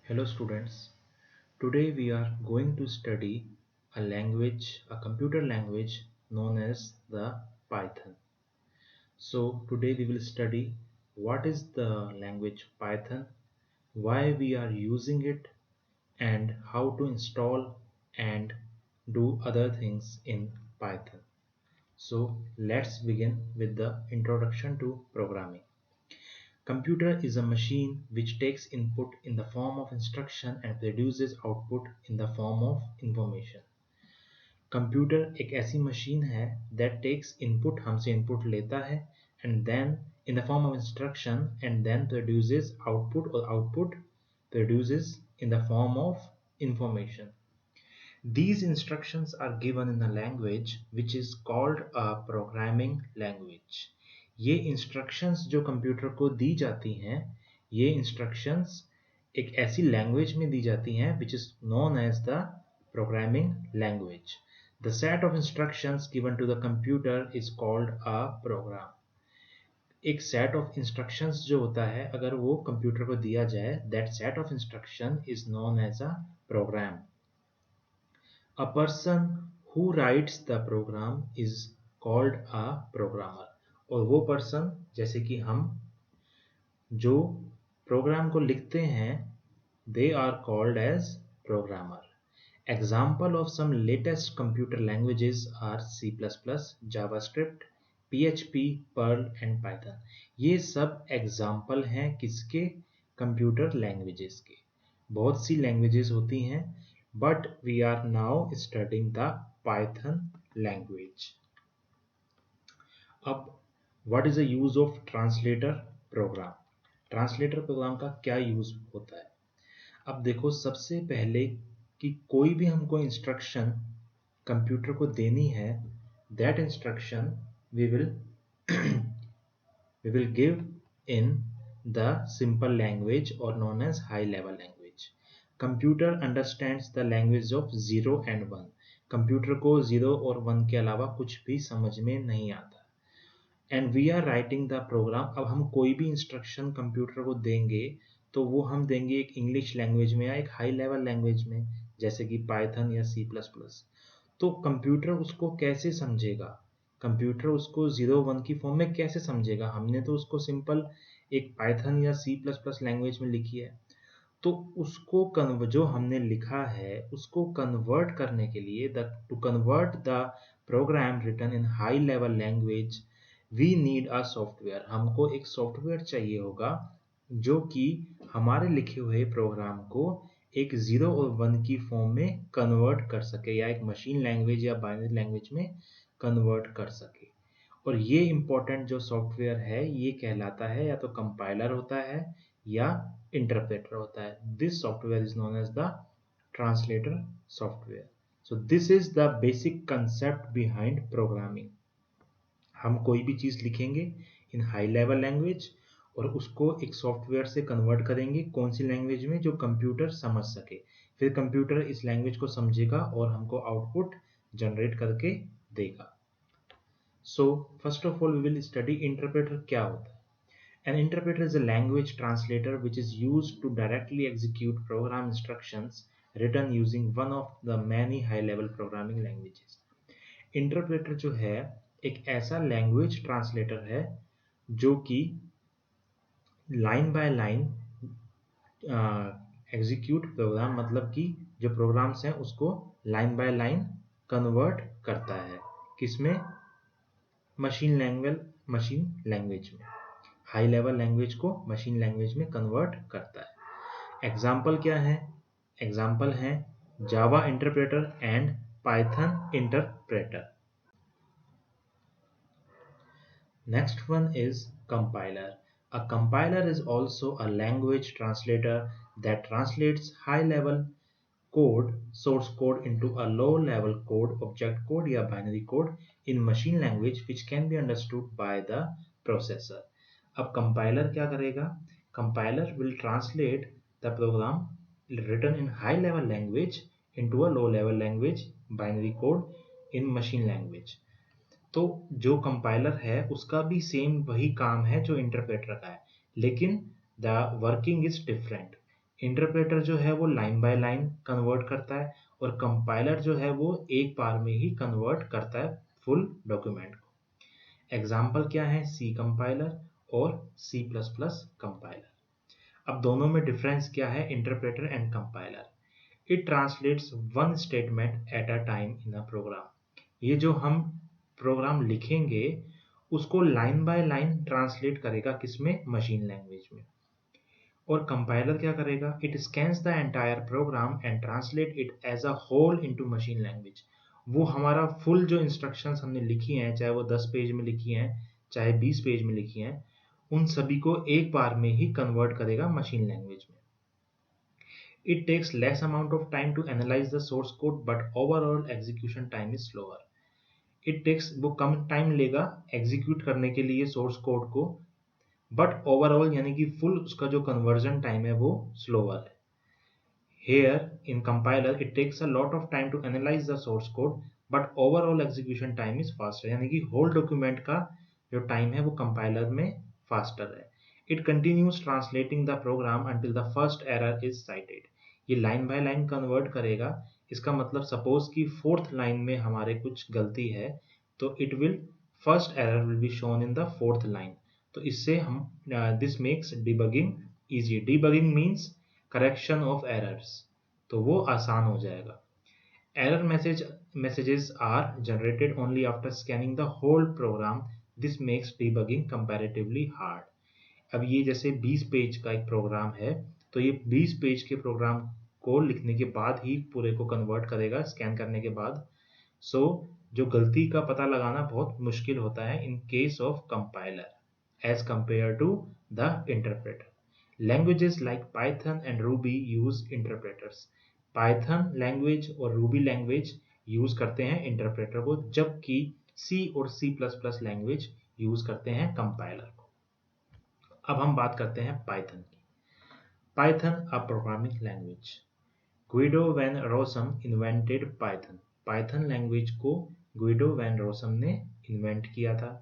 Hello students, today we are going to study a computer language known as the Python. So today we will study what is the language Python, why we are using it, and how to install and do other things in Python. So let's begin with the introduction to programming. Computer is a machine which takes input in the form of instruction and produces output in the form of information. Computer एक ऐसी machine है that takes input हमसे input लेता है and then in the form of instruction and then produces output or output produces in the form of information. These instructions are given in a language which is called a programming language. ये instructions जो computer को दी जाती हैं, ये instructions एक ऐसी language में दी जाती हैं which is known as the programming language. The set of instructions given to the computer is called a program. एक set of instructions जो होता है अगर वो कंप्यूटर को दिया जाए, that set of instruction is known as a program. A person who writes the program is called a programmer. और वो person जैसे कि हम जो प्रोग्राम को लिखते हैं they are called as programmer. Example of some latest computer languages are C++, JavaScript, PHP, Perl and Python. ये सब एग्जाम्पल हैं किसके? कंप्यूटर लैंग्वेजेस के. बहुत सी लैंग्वेजेस होती हैं but we are now studying the Python language. अब what is the use of translator program? Translator program का क्या यूज होता है? अब देखो, सबसे पहले कि कोई भी हमको इंस्ट्रक्शन कंप्यूटर को देनी है, that instruction we will give in the simple language और known as high level language. Computer understands the language of 0 and 1. Computer को 0 और 1 के अलावा कुछ भी समझ में नहीं आता. And we are writing the program. अब हम कोई भी इंस्ट्रक्शन कंप्यूटर को देंगे तो वो हम देंगे एक इंग्लिश लैंग्वेज में या एक हाई लेवल लैंग्वेज में, जैसे कि पाइथन या C++. तो कंप्यूटर उसको कैसे समझेगा? कंप्यूटर उसको 0 1 की फॉर्म में कैसे समझेगा? हमने तो उसको सिंपल एक पाइथन या C++ लैंग्वेज में लिखी है. तो उसको जो हमने लिखा है उसको कन्वर्ट करने के लिए to convert the program written in high level language we need a software. हमको एक सॉफ्टवेयर चाहिए होगा जो कि हमारे लिखे हुए प्रोग्राम को एक 0 और 1 की फॉर्म में कन्वर्ट कर सके या एक मशीन लैंग्वेज या बाइनरी लैंग्वेज में कन्वर्ट कर सके. और ये इंपॉर्टेंट जो सॉफ्टवेयर है ये कहलाता है या तो कंपाइलर होता है या इंटरप्रेटर होता है. This software is known as the translator software. So this is the basic concept behind programming. हम कोई भी चीज़ लिखेंगे इन हाई लेवल लैंग्वेज और उसको एक सॉफ्टवेयर से कन्वर्ट करेंगे कौन सी लैंग्वेज में, जो कंप्यूटर समझ सके. फिर कंप्यूटर इस लैंग्वेज को समझेगा और हमको आउटपुट जनरेट करके देगा. So first of all we will study interpreter क्या होता है. An interpreter is a language translator which is used to directly execute program instructions written using one of the many high-level programming languages. Interpreter जो है एक ऐसा language translator है जो कि line by line execute program, मतलब कि जो प्रोग्राम्स हैं उसको लाइन बाय लाइन कन्वर्ट करता है. किसमें? मशीन लैंग्वेज में. हाई लेवल लैंग्वेज को मशीन लैंग्वेज में कन्वर्ट करता है. एग्जाम्पल क्या है? एग्जाम्पल है जावा interpreter and Python interpreter. Next one is compiler. A compiler is also a language translator that translates high-level code, source code into a low-level code, object code या binary code in machine language which can be understood by the processor. अब compiler क्या करेगा? Compiler will translate the program written in high-level language into a low-level language, binary code in machine language. तो जो compiler है उसका भी same वही काम है जो इंटरप्रेटर का है, लेकिन the working is different. Interpreter जो है वो लाइन बाय लाइन कन्वर्ट करता है और कंपाइलर जो है वो एक बार में ही कन्वर्ट करता है फुल डॉक्यूमेंट को। एग्जाम्पल क्या है, सी कंपाइलर और सी प्लस प्लस कंपाइलर। अब दोनों में डिफरेंस क्या है, interpreter and compiler. It translates one statement at a time in a program. ये जो हम प्रोग्राम लिखेंगे उसको लाइन बाय लाइन ट्रांसलेट करेगा किसमें, मशीन लैंग्वेज में। और कंपाइलर क्या करेगा, it scans the entire program and translate it as a whole into machine language. वो हमारा फुल जो इंस्ट्रक्शंस हमने लिखी हैं, चाहे वो 10 पेज में लिखी हैं चाहे 20 पेज में लिखी हैं, उन सभी को एक बार में ही कन्वर्ट करेगा मशीन लैंग्वेज में। It takes less amount of time to analyse the source code but overall execution time is slower. It takes, वो कम टाइम लेगा एग्जीक्यूट करने के लिए सोर्स कोड को, बट ओवरऑल यानी कि फुल उसका जो कन्वर्जन टाइम है वो स्लोअर है। Here in compiler it takes a lot of time to analyze the source code but overall execution time is faster, यानी कि whole document का जो टाइम है वो कंपाइलर में फास्टर है। It continues translating the program until the first error is cited। ये line by line convert करेगा। इसका मतलब सपोज कि फोर्थ लाइन में हमारे कुछ गलती है तो it will first error will be shown in the fourth line. तो इससे हम this makes debugging easy. Debugging means correction of errors, तो वो आसान हो जाएगा। Error messages are generated only after scanning the whole program। This makes debugging comparatively hard। अब ये जैसे 20 पेज का एक प्रोग्राम है तो ये 20 पेज के प्रोग्राम को लिखने के बाद ही पूरे को कन्वर्ट करेगा स्कैन करने के बाद। सो जो गलती का पता लगाना बहुत मुश्किल होता है in case of compiler as compare to the interpreter. Languages like Python and Ruby use interpreters। Python language और Ruby लैंग्वेज यूज करते हैं इंटरप्रेटर को, जबकि C और C++ लैंग्वेज यूज करते हैं कंपाइलर को। अब हम बात करते हैं पाइथन की। Python a programming language. Guido van Rossum invented Python. Python language को गुइडो वैन रोसम ने इन्वेंट किया था।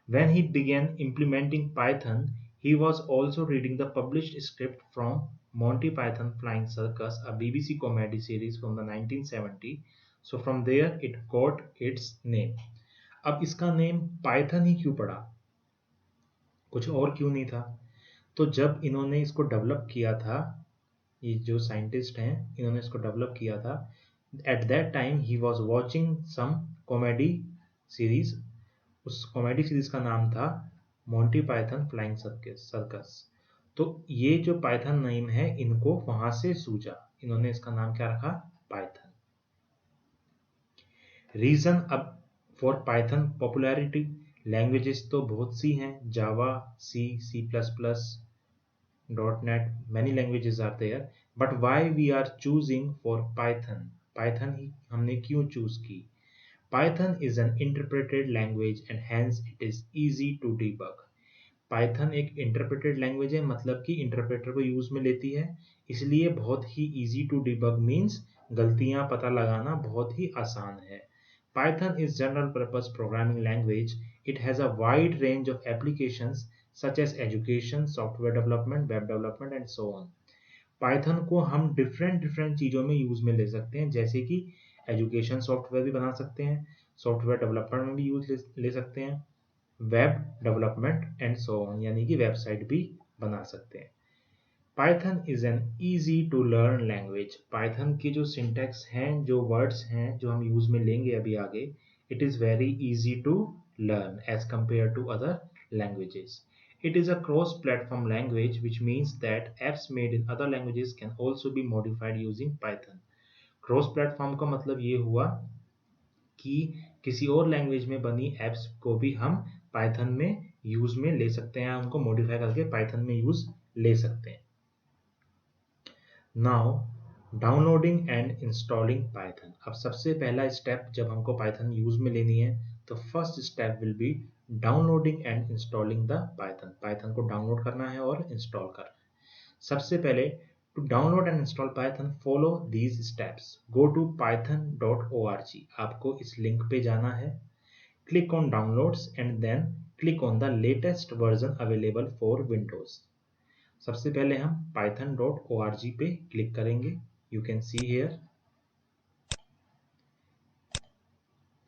When he began implementing Python, he was also reading the published script from Monty Python Flying Circus, a BBC comedy series from the 1970s। So from there it got its name। अब इसका name Python ही क्यों पड़ा, कुछ और क्यों नहीं था? तो जब इन्होंने इसको डेवलप किया था, ये जो साइंटिस्ट हैं इन्होंने इसको डेवलप किया था, at that time he was watching some comedy series. उस कॉमेडी सीरीज का नाम था मोंटी पाइथन फ्लाइंग सर्कस। तो ये जो पाइथन नेम है इनको वहां से सूझा, इन्होंने इसका नाम क्या रखा, पाइथन। रीजन अब फॉर पाइथन पॉपुलैरिटी, लैंग्वेजेस तो बहुत सी हैं, Java, C plus plus, .NET, many languages are there, but why we are choosing for Python? Python ही हमने क्यों चूज की? Python is an interpreted language and hence it is easy to debug। Python एक interpreted language है, मतलब कि interpreter को use में लेती है, इसलिए बहुत ही easy to debug means गलतियां पता लगाना बहुत ही आसान है। Python is general purpose programming language। It has a wide range of applications such as education, software development, web development and so on। Python को हम डिफरेंट चीज़ों में यूज में ले सकते हैं, जैसे कि एजुकेशन सॉफ्टवेयर भी बना सकते हैं, सॉफ्टवेयर डेवलपमेंट में भी यूज ले सकते हैं, web development and so on, यानी कि वेबसाइट भी बना सकते हैं। Python is an easy to learn language. Python की जो सिंटैक्स हैं, जो वर्ड्स हैं जो हम यूज में लेंगे अभी आगे, it is very easy to learn as compare to other languages। It is a cross-platform language, which means that apps made in other languages can also be modified using Python। Cross-platform का मतलब ये हुआ कि किसी और language में बनी apps को भी हम पाइथन में यूज में ले सकते हैं, उनको मॉडिफाई करके पाइथन में यूज ले सकते हैं। Now downloading and installing Python. अब सबसे पहला स्टेप जब हमको पाइथन यूज में लेनी है तो first step will be downloading and installing the Python. Python को डाउनलोड करना है और इंस्टॉल करना है। सबसे पहले to download and install Python follow these steps. Go to python.org। आपको इस लिंक पे जाना है, click on downloads and then click on the latest version available for Windows. सबसे पहले हम python.org पे क्लिक करेंगे। You can see here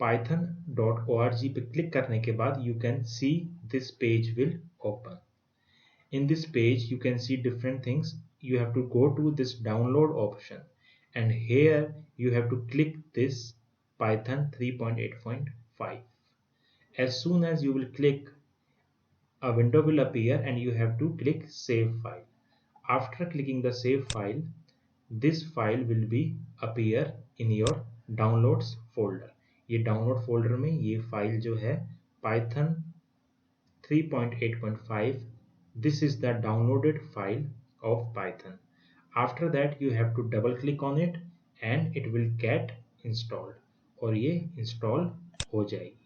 python.org पे क्लिक करने के बाद you can see this page will open. In this page you can see different things. You have to go to this download option and here you have to click this Python 3.8.5. As soon as you will click, a window will appear and you have to click save file. After clicking the save file, this file will be appear in your downloads folder. ये download folder में ये file जो है Python 3.8.5, this is the downloaded file of Python. After that you have to double click on it and it will get installed और ये install हो जाएगी।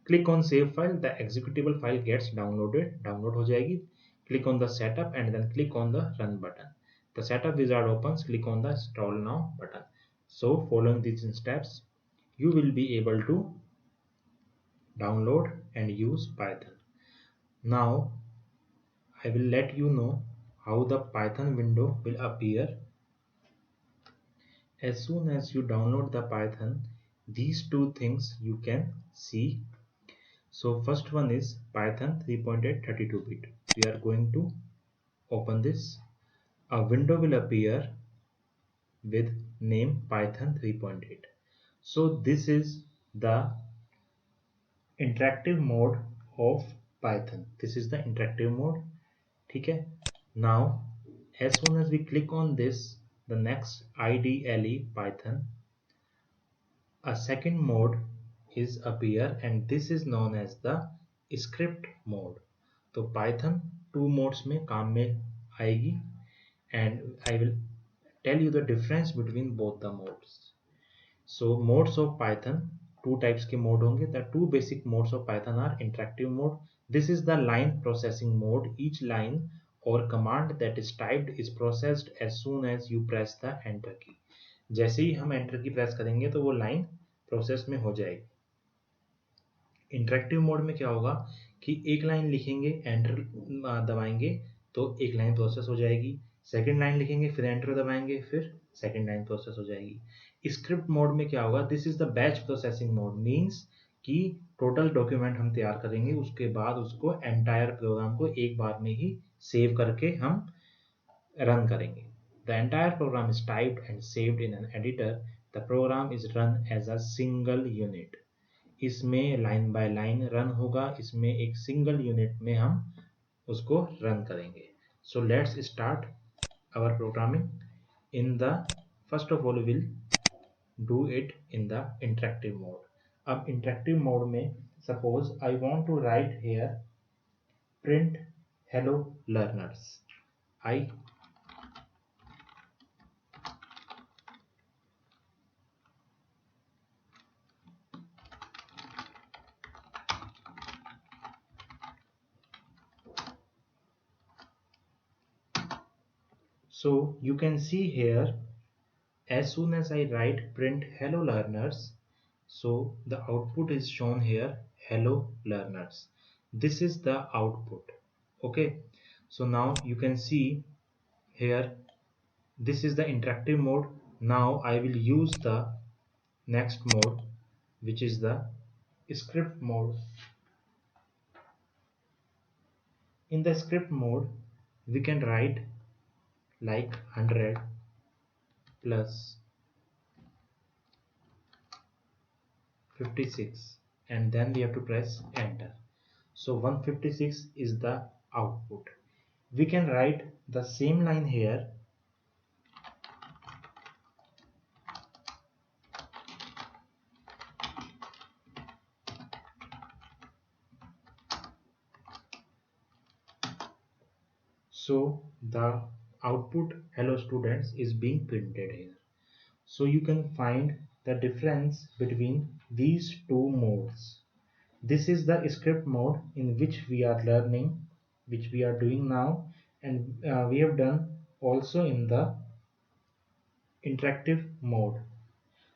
Click on save file, the executable file gets download हो जाएगी। Click on the setup and then click on the run button. The setup wizard opens, click on the install now button. So following these steps, you will be able to download and use Python. Now I will let you know how the Python window will appear. As soon as you download the Python, these two things you can see. So first one is Python 3.8 32-bit. We are going to open this. A window will appear with name Python 3.8. So this is the interactive mode of Python. This is the interactive mode. ठीक है? Now as soon as we click on this, the next IDLE Python, a second mode is appear and this is known as the script mode. तो Python 2 modes में काम में आएगी and I will tell you the difference between both the modes. So modes of Python, two types के mode होंगे. The two basic modes of Python are interactive mode. This is the line processing mode. Each line or command that is typed is processed as soon as you press the enter key. जैसे ही हम enter की press करेंगे तो वो line process में हो जाएगी। Interactive mode में क्या होगा कि एक लाइन लिखेंगे, एंटर दबाएंगे तो एक लाइन प्रोसेस हो जाएगी। सेकंड लाइन लिखेंगे, फिर एंटर दबाएंगे, फिर सेकंड लाइन प्रोसेस हो जाएगी। स्क्रिप्ट मोड में क्या होगा, this is the batch processing mode, means कि टोटल डॉक्यूमेंट हम तैयार करेंगे, उसके बाद उसको एंटायर प्रोग्राम को एक बार में ही सेव करके हम रन करेंगे। The entire program is typed and saved in an editor. The program is run as a single unit. इसमें लाइन बाय लाइन रन होगा, इसमें एक सिंगल यूनिट में हम उसको रन करेंगे। So let's start our programming in the first of all will do it in the interactive mode. अब interactive mode में suppose I want to write here print hello learners. I So you can see here, as soon as I write print hello learners, so the output is shown here, hello learners. This is the output. Okay, so now you can see here, this is the interactive mode. Now I will use the next mode, which is the script mode. In the script mode, we can write like 100 plus 56 and then we have to press enter. So 156 is the output. We can write the same line here, so the output hello students is being printed here. So you can find the difference between these two modes. This is the script mode in which we are learning, which we are doing now, and we have done also in the interactive mode.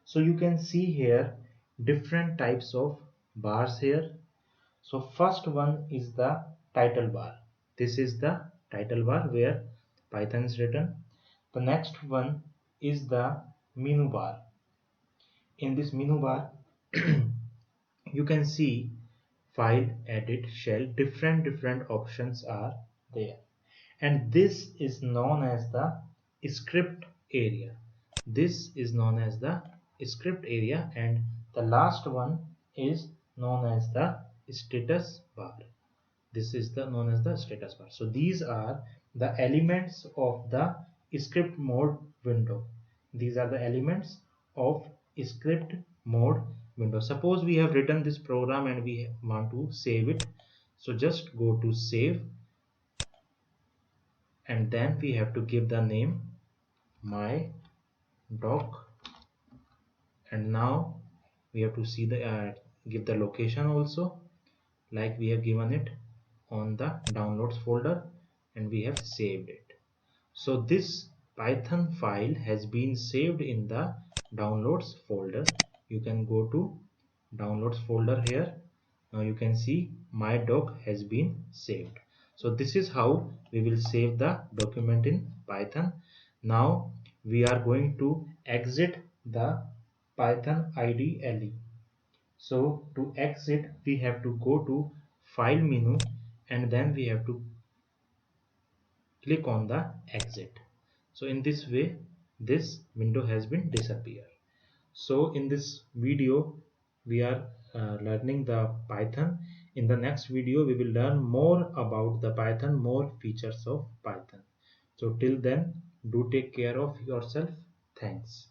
So you can see here different types of bars here. So first one is the title bar. This is the title bar where Python is written. The next one is the menu bar. In this menu bar you can see file, edit, shell, different options are there, and this is known as the script area. This is known as the script area, and the last one is known as the status bar. This is the known as the status bar. So these are the elements of the script mode window. These are the elements of script mode window. Suppose we have written this program and we want to save it. So just go to save, and then we have to give the name my doc, and now we have to see the give the location also, like we have given it on the downloads folder, and we have saved it. So this Python file has been saved in the downloads folder. You can go to downloads folder here. Now you can see my doc has been saved. So this is how we will save the document in Python. Now we are going to exit the Python IDLE. So to exit, we have to go to file menu, and then we have to click on the exit. So in this way this window has been disappeared. So in this video we are learning the Python. In the next video we will learn more about the Python, more features of Python. So till then, do take care of yourself. Thanks.